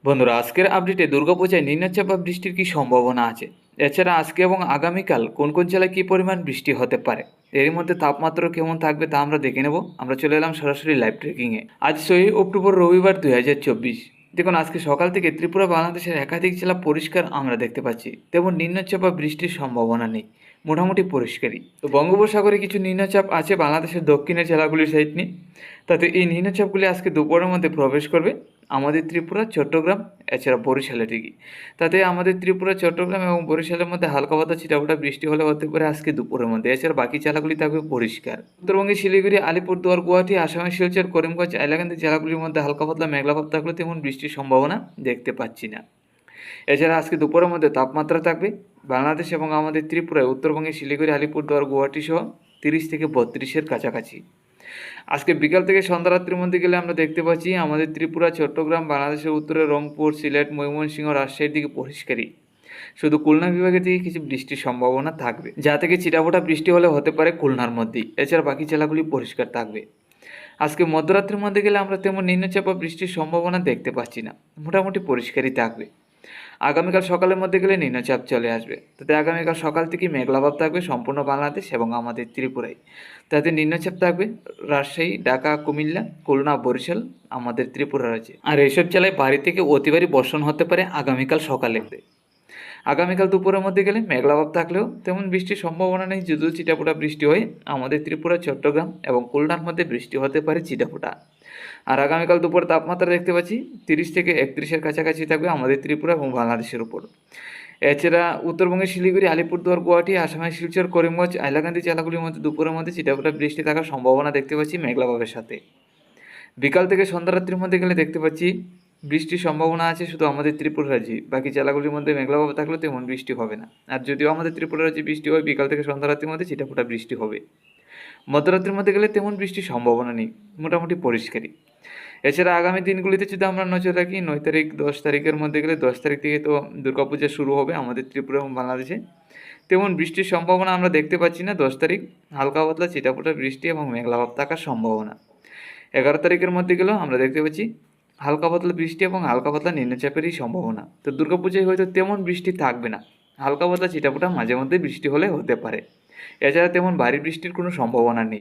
বন্ধুরা, আজকের আপডেটে দুর্গাপূজায় নিম্নচাপ বা বৃষ্টির কি সম্ভাবনা আছে? এছাড়া আজকে এবং আগামীকাল কোন কোন জেলায় কী পরিমাণ বৃষ্টি হতে পারে, এর মধ্যে তাপমাত্রা কেমন থাকবে তা আমরা দেখে নেব। আমরা চলে এলাম সরাসরি লাইভ ট্রেকিংয়ে। আজ 6 অক্টোবর রবিবার 2024। দেখুন, আজকে সকাল থেকে ত্রিপুরা বাংলাদেশের একাধিক জেলা পরিষ্কার আমরা দেখতে পাচ্ছি, তেমন নিম্নচাপ বা বৃষ্টির সম্ভাবনা নেই, মোটামুটি পরিষ্কারই। তো বঙ্গোপসাগরে কিছু নিম্নচাপ আছে বাংলাদেশের দক্ষিণের জেলাগুলির সাইড নিয়ে, তাতে এই নিম্নচাপগুলি আজকে দুপুরের মধ্যে প্রবেশ করবে আমাদের ত্রিপুরা, চট্টগ্রাম, এছাড়া বরিশালের দিকে। তাতে আমাদের ত্রিপুরা, চট্টগ্রাম এবং বরিশালের মধ্যে হালকা পাতলা ছিটাফোঁটা বৃষ্টি হলে হতে পারে আজকে দুপুরের মধ্যে। এছাড়া বাকি জেলাগুলি থাকবে পরিষ্কার। উত্তরবঙ্গে শিলিগুড়ি, আলিপুরদুয়ার, গুয়াহাটি, আসামের শিলচর, করিমগঞ্জ, হাইলাকান্দি জেলাগুলির মধ্যে হালকা পাতলা মেঘলা ভাব থাকলে তেমন বৃষ্টির সম্ভাবনা দেখতে পাচ্ছি না। এছাড়া আজকে দুপুরের মধ্যে তাপমাত্রা থাকবে বাংলাদেশ এবং আমাদের ত্রিপুরায়, উত্তরবঙ্গে শিলিগুড়ি, আলিপুরদুয়ার, গুয়াহাটি সহ 30 থেকে 32-এর কাছাকাছি। আজকে বিকাল থেকে সন্ধ্যারাত্রির মধ্যে গেলে আমরা দেখতে পাচ্ছি আমাদের ত্রিপুরা, চট্টগ্রাম, বাংলাদেশের উত্তরে রংপুর, সিলেট, ময়মনসিংহ, রাজশাহীর দিকে পরিষ্কারই। শুধু খুলনা বিভাগের দিকে কিছু বৃষ্টির সম্ভাবনা থাকবে, যা থেকে ছিটাফোঁটা বৃষ্টি হলে হতে পারে খুলনার মধ্যেই। এছাড়া বাকি জেলাগুলি পরিষ্কার থাকবে। আজকে মধ্যরাত্রির মধ্যে গেলে আমরা তেমন নিম্নচাপ বা বৃষ্টির সম্ভাবনা দেখতে পাচ্ছি না, মোটামুটি পরিষ্কারই থাকবে। আগামীকাল সকালের মধ্যে গেলে নিম্নচাপ চলে আসবে, তাতে আগামীকাল সকাল থেকে মেঘলাভাব থাকবে সম্পূর্ণ বাংলাদেশ এবং আমাদের ত্রিপুরায়। তাতে নিম্নচাপ থাকবে রাজশাহী, ঢাকা, কুমিল্লা, খুলনা, বরিশাল, আমাদের ত্রিপুরা রাজ্যে। আর এইসব জেলায় ভারী থেকে অতি ভারী বর্ষণ হতে পারে আগামীকাল সকালে। আগামীকাল দুপুরের মধ্যে গেলে মেঘলাভাব থাকলেও তেমন বৃষ্টির সম্ভাবনা নেই, যদিও চিটাফোঁটা বৃষ্টি হয় আমাদের ত্রিপুরা, চট্টগ্রাম এবং খুলনার মধ্যে বৃষ্টি হতে পারে চিটাফোঁটা। আর আগামীকাল দুপুর তাপমাত্রা দেখতে পাচ্ছি 30 থেকে 31-এর কাছাকাছি থাকবে আমাদের ত্রিপুরা এবং বাংলাদেশের উপর। এছাড়া উত্তরবঙ্গের শিলিগুড়ি, আলিপুরদুয়ার, গুয়াহাটি, আসামের শিলচর, করিমগঞ্জ, হাইলাকান্দি জেলাগুলির মধ্যে দুপুরের মধ্যে চিটাফোঁটা বৃষ্টি থাকার সম্ভাবনা দেখতে পাচ্ছি মেঘলাভাবের সাথে। বিকাল থেকে সন্ধ্যারাত্রির মধ্যে গেলে দেখতে পাচ্ছি বৃষ্টির সম্ভাবনা আছে শুধু আমাদের ত্রিপুরা রাজ্যে। বাকি জেলাগুলির মধ্যে মেঘলাভাব থাকলেও তেমন বৃষ্টি হবে না। আর যদিও আমাদের ত্রিপুরা রাজ্যে বৃষ্টি হয়, বিকাল থেকে সন্ধ্যারাত্রির মধ্যে ছিটাফোঁটা বৃষ্টি হবে। মধ্যরাত্রির মধ্যে গেলে তেমন বৃষ্টির সম্ভাবনা নেই, মোটামুটি পরিষ্কারই। এছাড়া আগামী দিনগুলিতে যদি আমরা নজর রাখি, 9 তারিখ, 10 তারিখের মধ্যে গেলে 10 তারিখ থেকে তো দুর্গাপূজা শুরু হবে আমাদের ত্রিপুরা এবং বাংলাদেশে। তেমন বৃষ্টির সম্ভাবনা আমরা দেখতে পাচ্ছি না। 10 তারিখ হালকা পাতলা ছিটাফোঁটা বৃষ্টি এবং মেঘলাভাব থাকার সম্ভাবনা। 11 তারিখের মধ্যে গেলেও আমরা দেখতে পাচ্ছি হালকা পাতলা বৃষ্টি এবং হালকা পাতলা নিম্নচাপেরই সম্ভাবনা। তো দুর্গাপূজায় হয়তো তেমন বৃষ্টি থাকবে না, হালকা পাতলা ছিটাফোঁটা মাঝে মধ্যে বৃষ্টি হলে হতে পারে। এছাড়া তেমন ভারী বৃষ্টির কোনো সম্ভাবনা নেই।